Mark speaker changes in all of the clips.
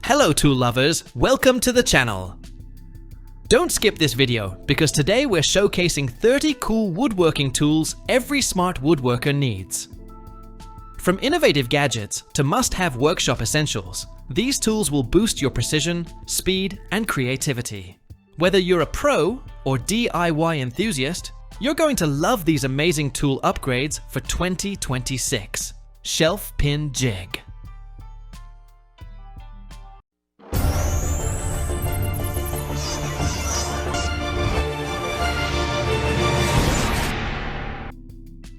Speaker 1: Hello tool lovers, welcome to the channel. Don't skip this video because today we're showcasing 30 cool woodworking tools every smart woodworker needs. From innovative gadgets to must-have workshop essentials, these tools will boost your precision, speed, and creativity. Whether you're a pro or DIY enthusiast, you're going to love these amazing tool upgrades for 2026. Shelf Pin Jig.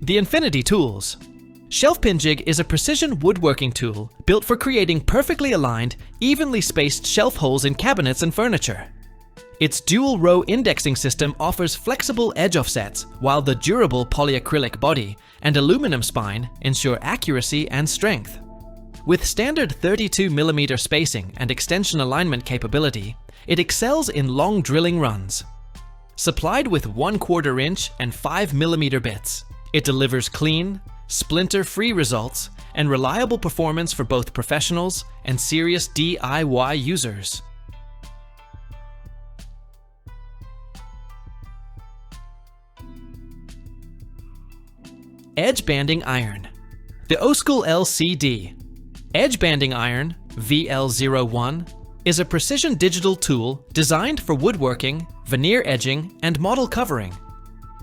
Speaker 1: The Infinity Tools. Shelf Pin Jig is a precision woodworking tool built for creating perfectly aligned, evenly spaced shelf holes in cabinets and furniture. Its dual-row indexing system offers flexible edge offsets, while the durable polyacrylic body and aluminum spine ensure accuracy and strength. With standard 32mm spacing and extension alignment capability, it excels in long drilling runs. Supplied with 1/4 inch and 5mm bits, it delivers clean, splinter-free results and reliable performance for both professionals and serious DIY users. Edge Banding Iron. The Oskul LCD. Edge Banding Iron, VL01, is a precision digital tool designed for woodworking, veneer edging, and model covering.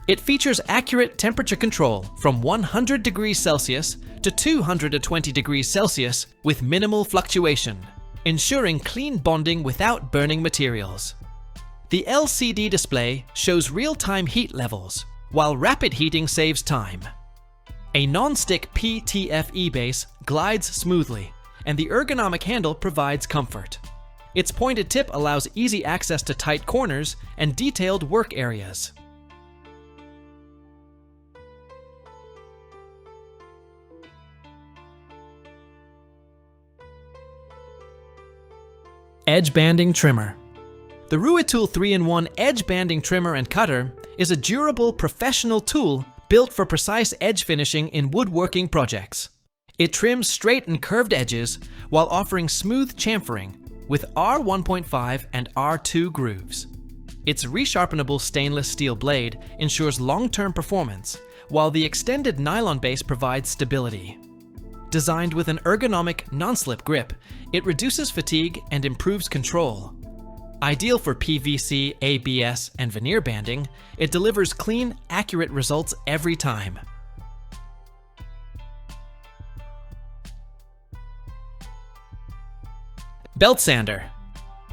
Speaker 1: It features accurate temperature control from 100 degrees Celsius to 220 degrees Celsius with minimal fluctuation, ensuring clean bonding without burning materials. The LCD display shows real-time heat levels, while rapid heating saves time. A non-stick PTFE base glides smoothly, and the ergonomic handle provides comfort. Its pointed tip allows easy access to tight corners and detailed work areas. Edge Banding Trimmer. The RUITOOL 3-in-1 Edge Banding Trimmer and Cutter is a durable, professional tool built for precise edge finishing in woodworking projects. It trims straight and curved edges while offering smooth chamfering with R1.5 and R2 grooves. Its resharpenable stainless steel blade ensures long-term performance, while the extended nylon base provides stability. Designed with an ergonomic, non-slip grip, it reduces fatigue and improves control. Ideal for PVC, ABS, and veneer banding, it delivers clean, accurate results every time. Belt Sander.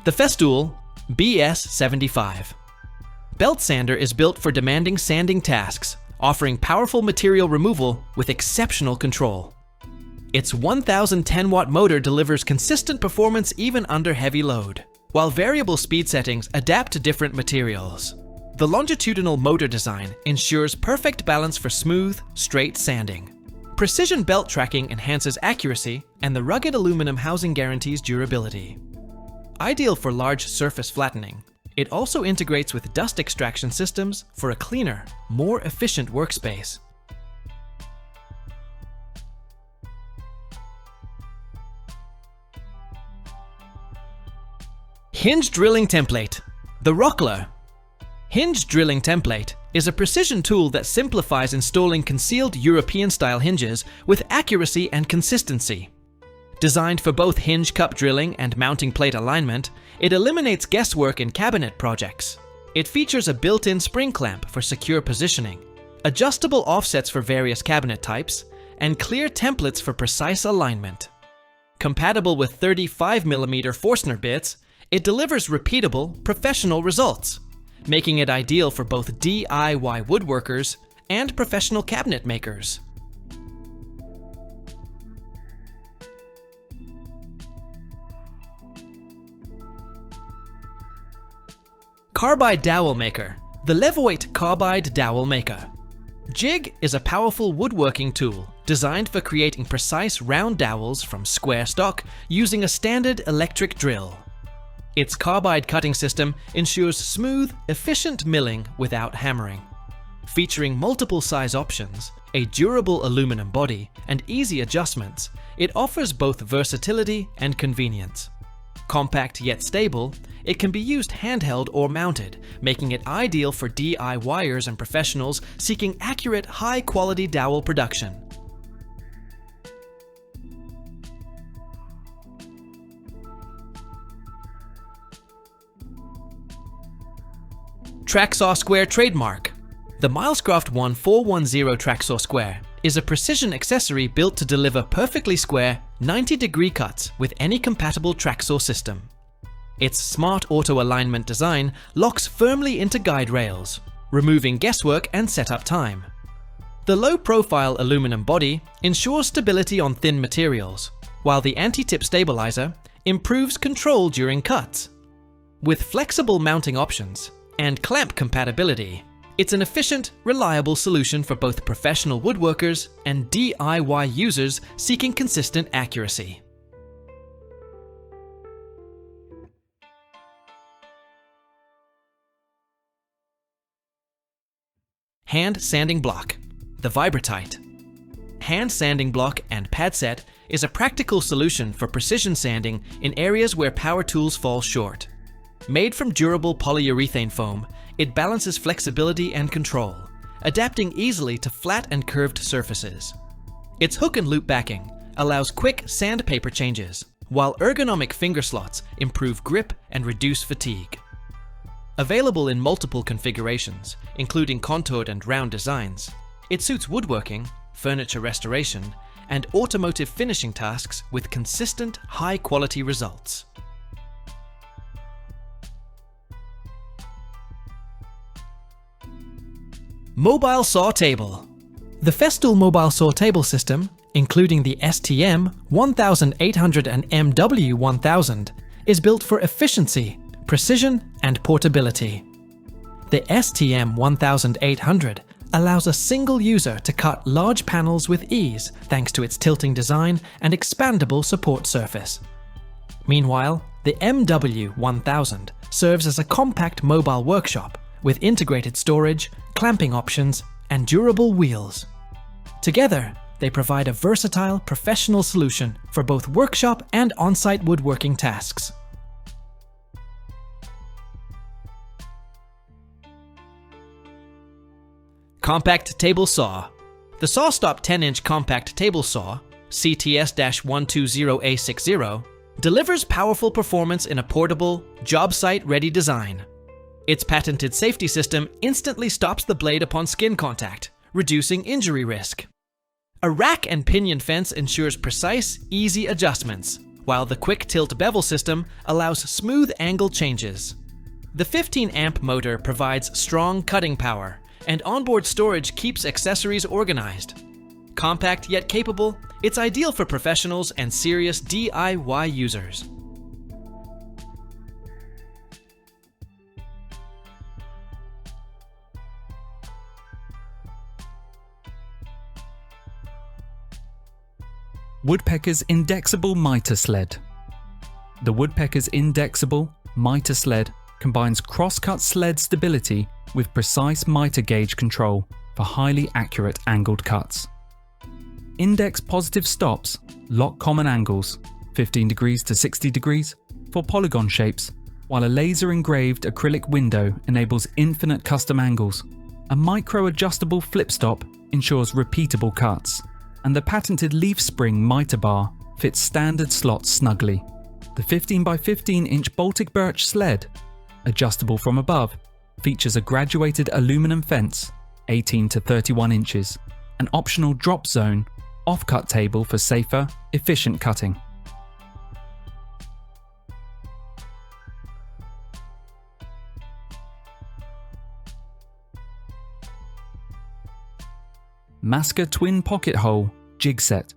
Speaker 1: The Festool BS75. Belt sander is built for demanding sanding tasks, offering powerful material removal with exceptional control. Its 1010-watt motor delivers consistent performance even under heavy load, while variable speed settings adapt to different materials. The longitudinal motor design ensures perfect balance for smooth, straight sanding. Precision belt tracking enhances accuracy, and the rugged aluminum housing guarantees durability. Ideal for large surface flattening, it also integrates with dust extraction systems for a cleaner, more efficient workspace. Hinge Drilling Template. The Rockler. Hinge Drilling Template is a precision tool that simplifies installing concealed European-style hinges with accuracy and consistency. Designed for both hinge cup drilling and mounting plate alignment, it eliminates guesswork in cabinet projects. It features a built-in spring clamp for secure positioning, adjustable offsets for various cabinet types, and clear templates for precise alignment. Compatible with 35mm Forstner bits, it delivers repeatable, professional results, making it ideal for both DIY woodworkers and professional cabinet makers. Carbide Dowel Maker. The Levoite Carbide Dowel Maker. Jig is a powerful woodworking tool designed for creating precise round dowels from square stock using a standard electric drill. Its carbide cutting system ensures smooth, efficient milling without hammering. Featuring multiple size options, a durable aluminum body, and easy adjustments, it offers both versatility and convenience. Compact yet stable, it can be used handheld or mounted, making it ideal for DIYers and professionals seeking accurate, high-quality dowel production. TrackSawSquare trademark. The Milescraft 1410 TrackSawSquare is a precision accessory built to deliver perfectly square, 90-degree cuts with any compatible tracksaw system. Its smart auto-alignment design locks firmly into guide rails, removing guesswork and setup time. The low-profile aluminum body ensures stability on thin materials, while the anti-tip stabilizer improves control during cuts. With flexible mounting options and clamp compatibility, it's an efficient, reliable solution for both professional woodworkers and DIY users seeking consistent accuracy. Hand sanding block. The VIBRATITE. Hand sanding block and pad set is a practical solution for precision sanding in areas where power tools fall short. Made from durable polyurethane foam, it balances flexibility and control, adapting easily to flat and curved surfaces. Its hook and loop backing allows quick sandpaper changes, while ergonomic finger slots improve grip and reduce fatigue. Available in multiple configurations, including contoured and round designs, it suits woodworking, furniture restoration, and automotive finishing tasks with consistent, high-quality results. Mobile saw table. The Festool mobile saw table system, including the STM 1800 and MW 1000, is built for efficiency, precision, and portability. The STM 1800 allows a single user to cut large panels with ease thanks to its tilting design and expandable support surface. Meanwhile, the MW 1000 serves as a compact mobile workshop with integrated storage, clamping options, and durable wheels. Together, they provide a versatile, professional solution for both workshop and on-site woodworking tasks. Compact table saw. The SawStop 10-inch compact table saw, CTS-120A60, delivers powerful performance in a portable, job site-ready design. Its patented safety system instantly stops the blade upon skin contact, reducing injury risk. A rack and pinion fence ensures precise, easy adjustments, while the quick tilt bevel system allows smooth angle changes. The 15-amp motor provides strong cutting power, and onboard storage keeps accessories organized. Compact yet capable, it's ideal for professionals and serious DIY users.
Speaker 2: Woodpecker's in-DEXABLE Miter Sled. The Woodpecker's in-DEXABLE Miter Sled combines cross-cut sled stability with precise miter gauge control for highly accurate angled cuts. Index positive stops lock common angles, 15 degrees to 60 degrees, for polygon shapes, while a laser-engraved acrylic window enables infinite custom angles. A micro-adjustable flip stop ensures repeatable cuts, and the patented leaf spring miter bar fits standard slots snugly. The 15 by 15 inch Baltic birch sled, adjustable from above, features a graduated aluminum fence, 18 to 31 inches, an optional drop zone, off-cut table for safer, efficient cutting. Massca Twin Pocket Hole Jig Set.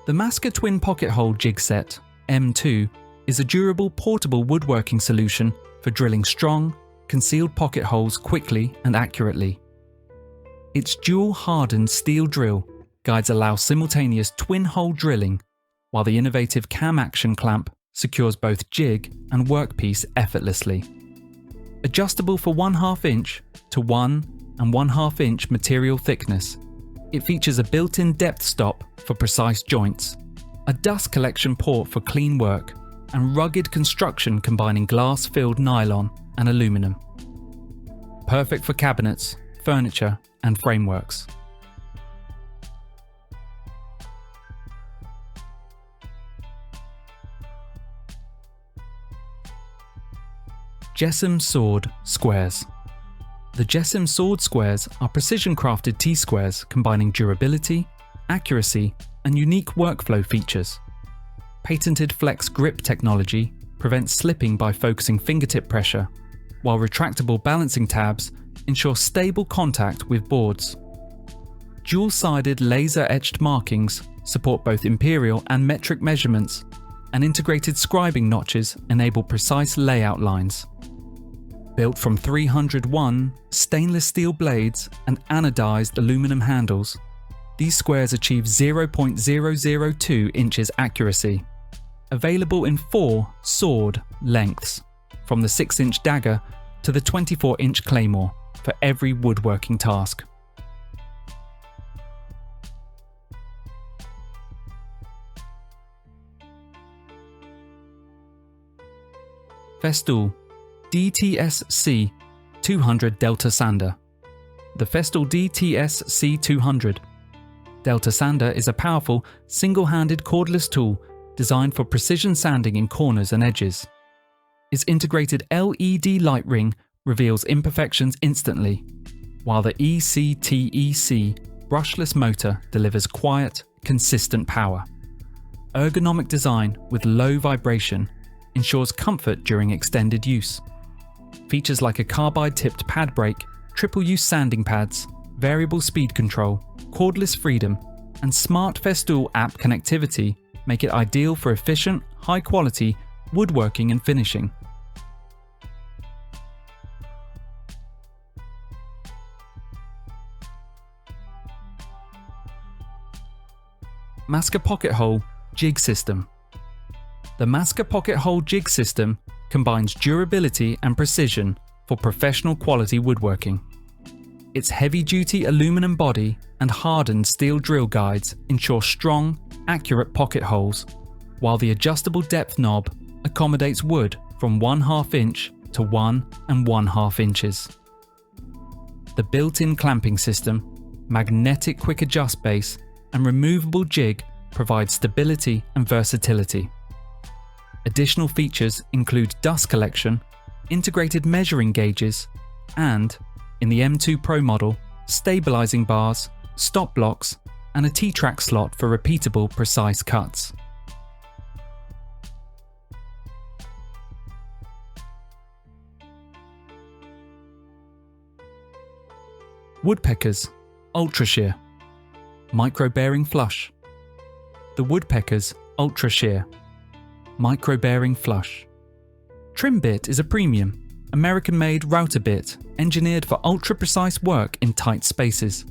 Speaker 2: The Massca Twin Pocket Hole Jig Set, M2, is a durable portable woodworking solution for drilling strong, concealed pocket holes quickly and accurately. Its dual hardened steel drill guides allow simultaneous twin-hole drilling, while the innovative cam action clamp secures both jig and workpiece effortlessly. Adjustable for 1/2 inch to 1 1/2 inch material thickness, it features a built-in depth stop for precise joints, a dust collection port for clean work, and rugged construction combining glass-filled nylon and aluminum. Perfect for cabinets, furniture, and frameworks. JessEm Sword Squares. The JessEm Sword Squares are precision-crafted T-squares combining durability, accuracy, and unique workflow features. Patented flex grip technology prevents slipping by focusing fingertip pressure, while retractable balancing tabs ensure stable contact with boards. Dual-sided laser-etched markings support both imperial and metric measurements, and integrated scribing notches enable precise layout lines. Built from 301 stainless steel blades and anodized aluminum handles, these squares achieve 0.002 inches accuracy. Available in 4 sword lengths, from the 6-inch dagger to the 24-inch claymore, for every woodworking task. Festool DTSC 200 Delta Sander. The Festool DTSC 200 Delta Sander is a powerful, single-handed cordless tool designed for precision sanding in corners and edges. Its integrated LED light ring reveals imperfections instantly, while the ECTEC brushless motor delivers quiet, consistent power. Ergonomic design with low vibration ensures comfort during extended use. Features like a carbide-tipped pad brake, triple-use sanding pads, variable speed control, cordless freedom, and smart Festool app connectivity make it ideal for efficient, high-quality woodworking and finishing. Massca Pocket Hole Jig System. The Massca Pocket Hole Jig System combines durability and precision for professional quality woodworking. Its heavy-duty aluminum body and hardened steel drill guides ensure strong, accurate pocket holes, while the adjustable depth knob accommodates wood from 1/2 inch to 1 1/2 inches. The built-in clamping system, magnetic quick adjust base, and removable jig provide stability and versatility. Additional features include dust collection, integrated measuring gauges, and, in the M2 Pro model, stabilizing bars, stop blocks, and a T-track slot for repeatable, precise cuts. Woodpeckers Ultra-Shear Micro-bearing flush. The Woodpeckers Ultra-Shear Micro-bearing flush. Trim bit is a premium, American-made router bit engineered for ultra-precise work in tight spaces.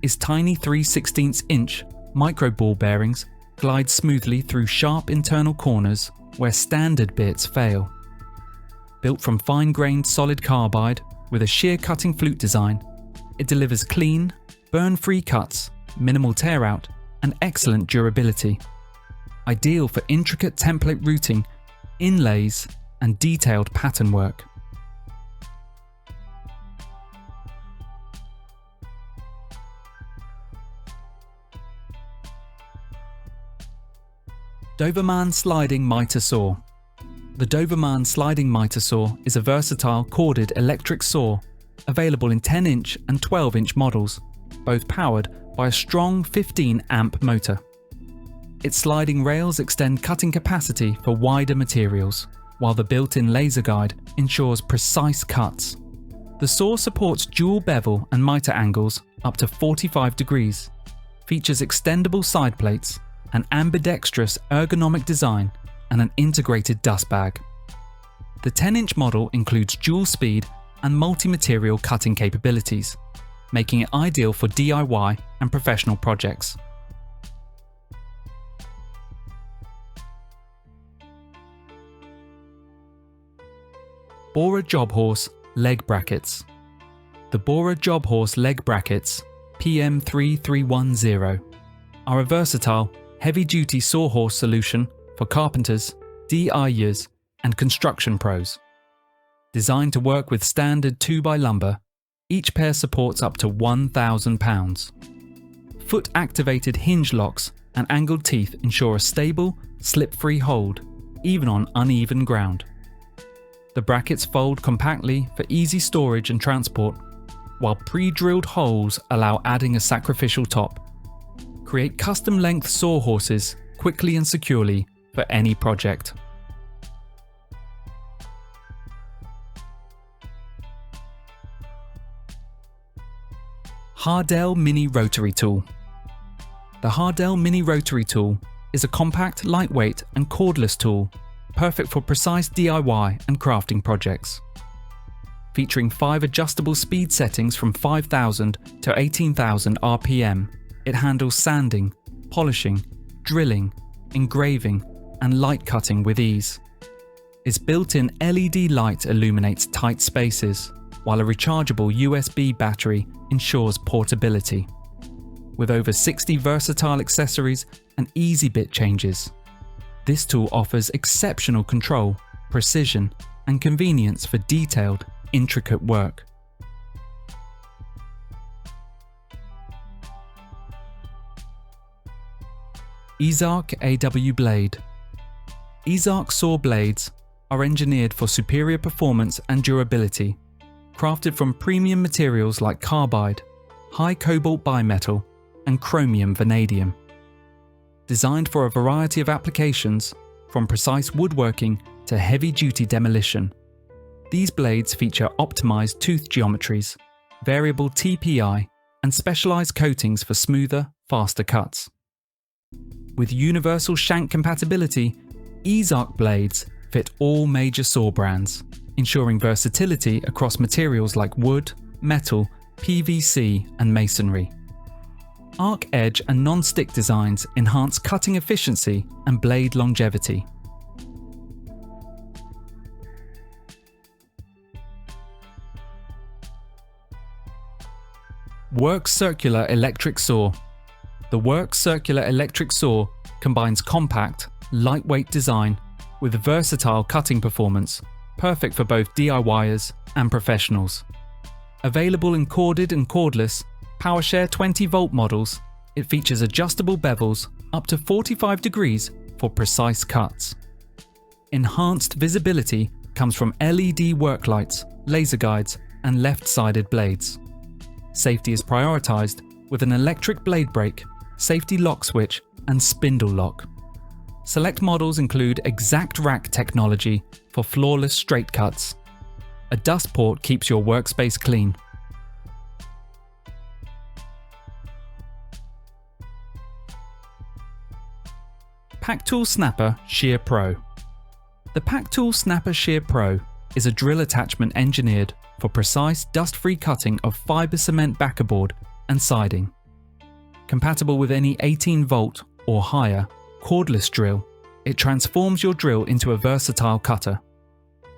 Speaker 2: Its tiny 3/16-inch micro ball bearings glide smoothly through sharp internal corners where standard bits fail. Built from fine-grained solid carbide with a shear cutting flute design, it delivers clean, burn-free cuts, minimal tear-out, and excellent durability. Ideal for intricate template routing, inlays, and detailed pattern work. DOVAMAN Sliding Miter Saw. The DOVAMAN Sliding Miter Saw is a versatile corded electric saw available in 10-inch and 12-inch models, both powered by a strong 15-amp motor. Its sliding rails extend cutting capacity for wider materials, while the built-in laser guide ensures precise cuts. The saw supports dual bevel and miter angles up to 45 degrees, features extendable side plates, an ambidextrous ergonomic design, and an integrated dust bag. The 10-inch model includes dual speed and multi-material cutting capabilities, making it ideal for DIY and professional projects. BORA Jobhorse Leg Brackets. The BORA Jobhorse Leg Brackets PM3310 are a versatile, heavy-duty sawhorse solution for carpenters, DIYers, and construction pros. Designed to work with standard 2x lumber, each pair supports up to 1,000 pounds. Foot-activated hinge locks and angled teeth ensure a stable, slip-free hold, even on uneven ground. The brackets fold compactly for easy storage and transport, while pre-drilled holes allow adding a sacrificial top. Create custom-length sawhorses quickly and securely for any project. HARDELL Mini Rotary Tool. The HARDELL Mini Rotary Tool is a compact, lightweight and cordless tool perfect for precise DIY and crafting projects. Featuring 5 adjustable speed settings from 5,000 to 18,000 RPM, it handles sanding, polishing, drilling, engraving and light cutting with ease. Its built-in LED light illuminates tight spaces, while a rechargeable USB battery ensures portability. With over 60 versatile accessories and easy bit changes, this tool offers exceptional control, precision, and convenience for detailed, intricate work. EZARC AW Blade. EZARC saw blades are engineered for superior performance and durability, crafted from premium materials like carbide, high cobalt bimetal, and chromium vanadium. Designed for a variety of applications, from precise woodworking to heavy-duty demolition, these blades feature optimized tooth geometries, variable TPI, and specialized coatings for smoother, faster cuts. With universal shank compatibility, EZARC blades fit all major saw brands, ensuring versatility across materials like wood, metal, PVC, and masonry. Arc edge and non-stick designs enhance cutting efficiency and blade longevity. WORX Circular Electric Saw. The WORX Circular Electric Saw combines compact, lightweight design with versatile cutting performance, perfect for both DIYers and professionals. Available in corded and cordless PowerShare 20-volt models, it features adjustable bevels up to 45 degrees for precise cuts. Enhanced visibility comes from LED work lights, laser guides, and left-sided blades. Safety is prioritized with an electric blade brake, safety lock switch, and spindle lock. Select models include exact rack technology for flawless straight cuts. A dust port keeps your workspace clean. PacTool Snapper Shear Pro. The PacTool Snapper Shear Pro is a drill attachment engineered for precise dust-free cutting of fiber cement backerboard and siding. Compatible with any 18-volt or higher cordless drill, it transforms your drill into a versatile cutter.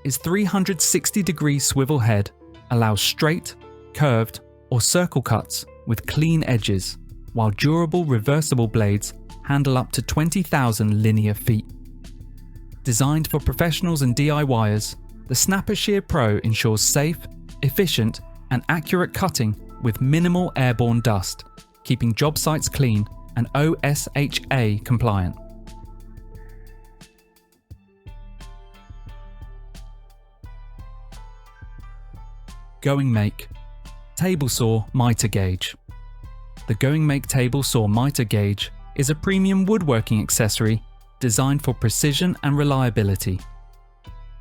Speaker 2: Its 360-degree swivel head allows straight, curved, or circle cuts with clean edges, while durable reversible blades handle up to 20,000 linear feet. Designed for professionals and DIYers, the Snapper Shear Pro ensures safe, efficient, and accurate cutting with minimal airborne dust, keeping job sites clean and OSHA compliant. GOINGMAKE Table Saw Miter Gauge. The GOINGMAKE Table Saw Miter Gauge is a premium woodworking accessory designed for precision and reliability.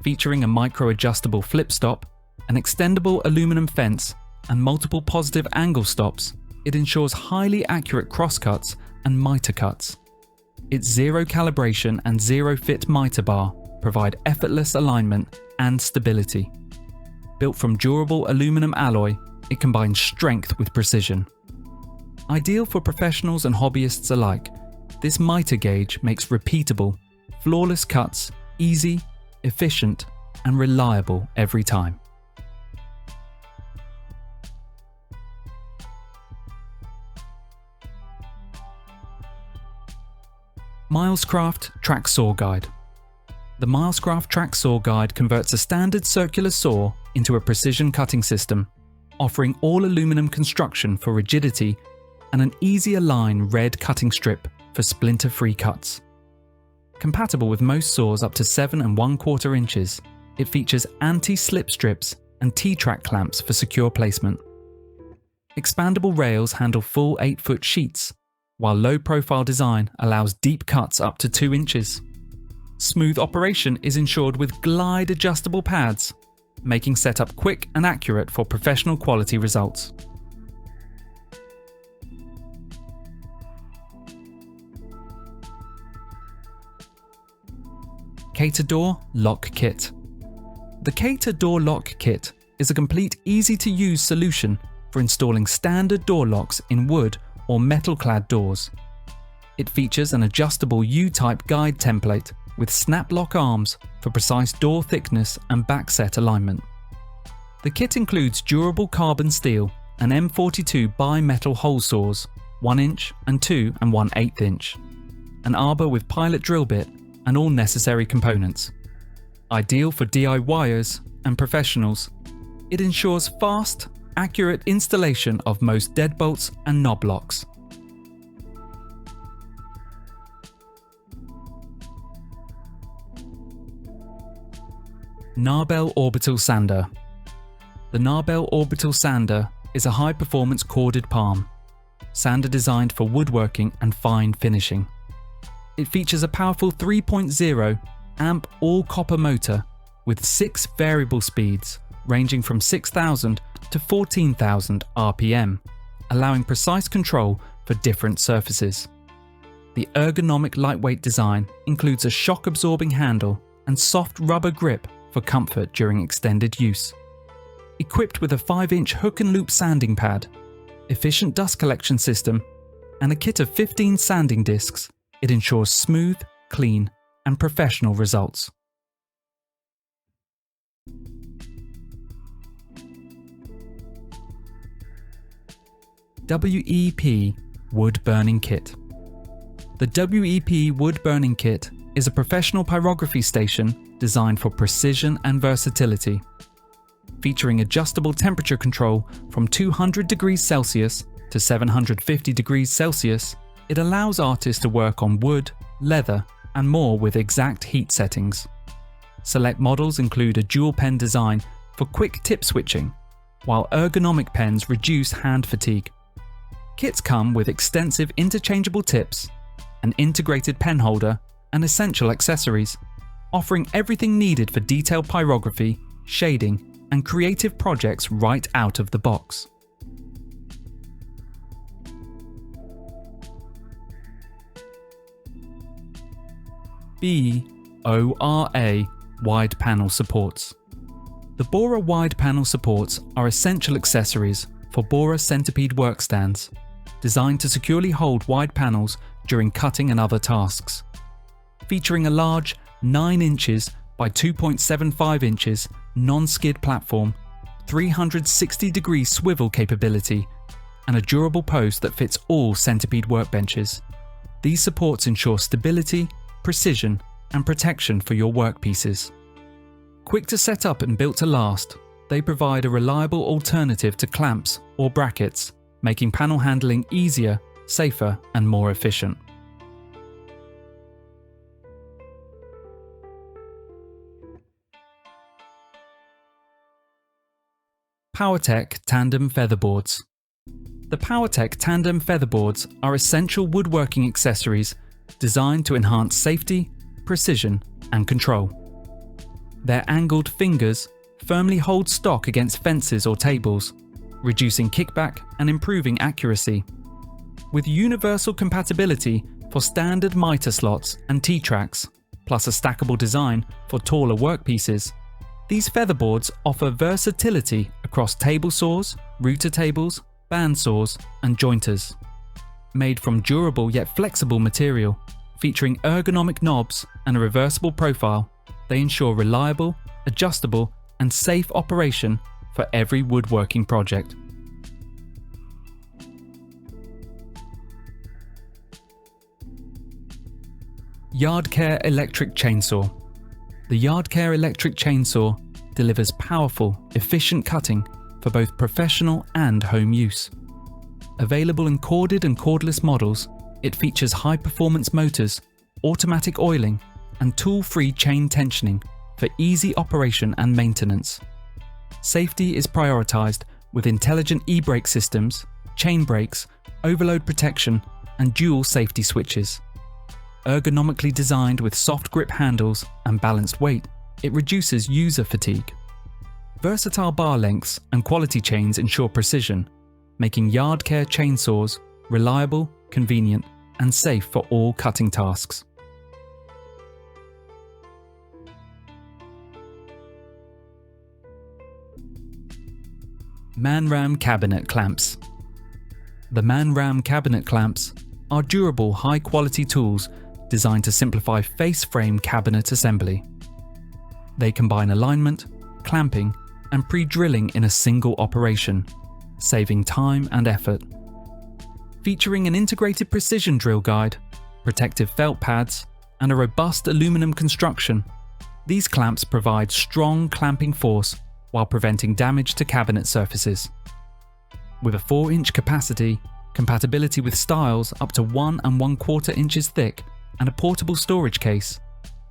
Speaker 2: Featuring a micro-adjustable flip stop, an extendable aluminum fence, and multiple positive angle stops, it ensures highly accurate crosscuts and miter cuts. Its zero calibration and zero fit miter bar provide effortless alignment and stability. Built from durable aluminum alloy, it combines strength with precision. Ideal for professionals and hobbyists alike, this miter gauge makes repeatable, flawless cuts easy, efficient, and reliable every time. Milescraft Track Saw Guide. The Milescraft TrackSaw guide converts a standard circular saw into a precision cutting system, offering all aluminum construction for rigidity and an easy-align red cutting strip for splinter-free cuts. Compatible with most saws up to 7 1/4 inches, it features anti-slip strips and T-track clamps for secure placement. Expandable rails handle full 8-foot sheets, while low-profile design allows deep cuts up to 2 inches. Smooth operation is ensured with glide adjustable pads, making setup quick and accurate for professional quality results. KATA Door Lock Kit. The KATA Door Lock Kit is a complete, easy-to-use solution for installing standard door locks in wood or metal-clad doors. It features an adjustable U-type guide template with snap lock arms for precise door thickness and backset alignment. The kit includes durable carbon steel and M42 bi-metal hole saws, 1 inch and 2 1/8 inch, an arbor with pilot drill bit and all necessary components. Ideal for DIYers and professionals, it ensures fast, accurate installation of most deadbolts and knob locks. NARBELL Orbital Sander. The NARBELL Orbital Sander is a high-performance corded palm sander designed for woodworking and fine finishing. It features a powerful 3.0 amp all-copper motor with 6 variable speeds ranging from 6,000 to 14,000 RPM, allowing precise control for different surfaces. The ergonomic lightweight design includes a shock-absorbing handle and soft rubber grip for comfort during extended use. Equipped with a 5-inch hook and loop sanding pad, efficient dust collection system, and a kit of 15 sanding discs, it ensures smooth, clean, and professional results. WEP Wood Burning Kit. The WEP Wood Burning Kit is a professional pyrography station designed for precision and versatility. Featuring adjustable temperature control from 200 degrees Celsius to 750 degrees Celsius, it allows artists to work on wood, leather, and more with exact heat settings. Select models include a dual pen design for quick tip switching, while ergonomic pens reduce hand fatigue. Kits come with extensive interchangeable tips, an integrated pen holder, and essential accessories, offering everything needed for detailed pyrography, shading, and creative projects right out of the box. BORA Wide Panel Supports. The BORA wide panel supports are essential accessories for BORA centipede workstands, designed to securely hold wide panels during cutting and other tasks. Featuring a large 9 inches by 2.75 inches non-skid platform, 360-degree swivel capability, and a durable post that fits all centipede workbenches. These supports ensure stability, precision, and protection for your workpieces. Quick to set up and built to last, they provide a reliable alternative to clamps or brackets, making panel handling easier, safer, and more efficient. PowerTech Tandem Featherboards. The PowerTech Tandem Featherboards are essential woodworking accessories designed to enhance safety, precision, and control. Their angled fingers firmly hold stock against fences or tables, reducing kickback and improving accuracy. With universal compatibility for standard miter slots and T-tracks, plus a stackable design for taller workpieces, these featherboards offer versatility across table saws, router tables, bandsaws, and jointers. Made from durable yet flexible material, featuring ergonomic knobs and a reversible profile, they ensure reliable, adjustable, and safe operation for every woodworking project. Yard Care Electric Chainsaw. The YardCare electric chainsaw delivers powerful, efficient cutting for both professional and home use. Available in corded and cordless models, it features high-performance motors, automatic oiling, and tool-free chain tensioning for easy operation and maintenance. Safety is prioritized with intelligent e-brake systems, chain brakes, overload protection, and dual safety switches. Ergonomically designed with soft grip handles and balanced weight, it reduces user fatigue. Versatile bar lengths and quality chains ensure precision, making YardCare chainsaws reliable, convenient, and safe for all cutting tasks. ManRam Cabinet Clamps. The ManRam cabinet clamps are durable, high-quality tools designed to simplify face frame cabinet assembly. They combine alignment, clamping, and pre-drilling in a single operation, saving time and effort. Featuring an integrated precision drill guide, protective felt pads, and a robust aluminum construction, these clamps provide strong clamping force while preventing damage to cabinet surfaces. With a 4-inch capacity, compatibility with styles up to 1 1/4 inches thick, and a portable storage case,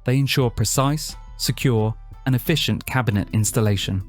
Speaker 2: they ensure precise, secure, and efficient cabinet installation.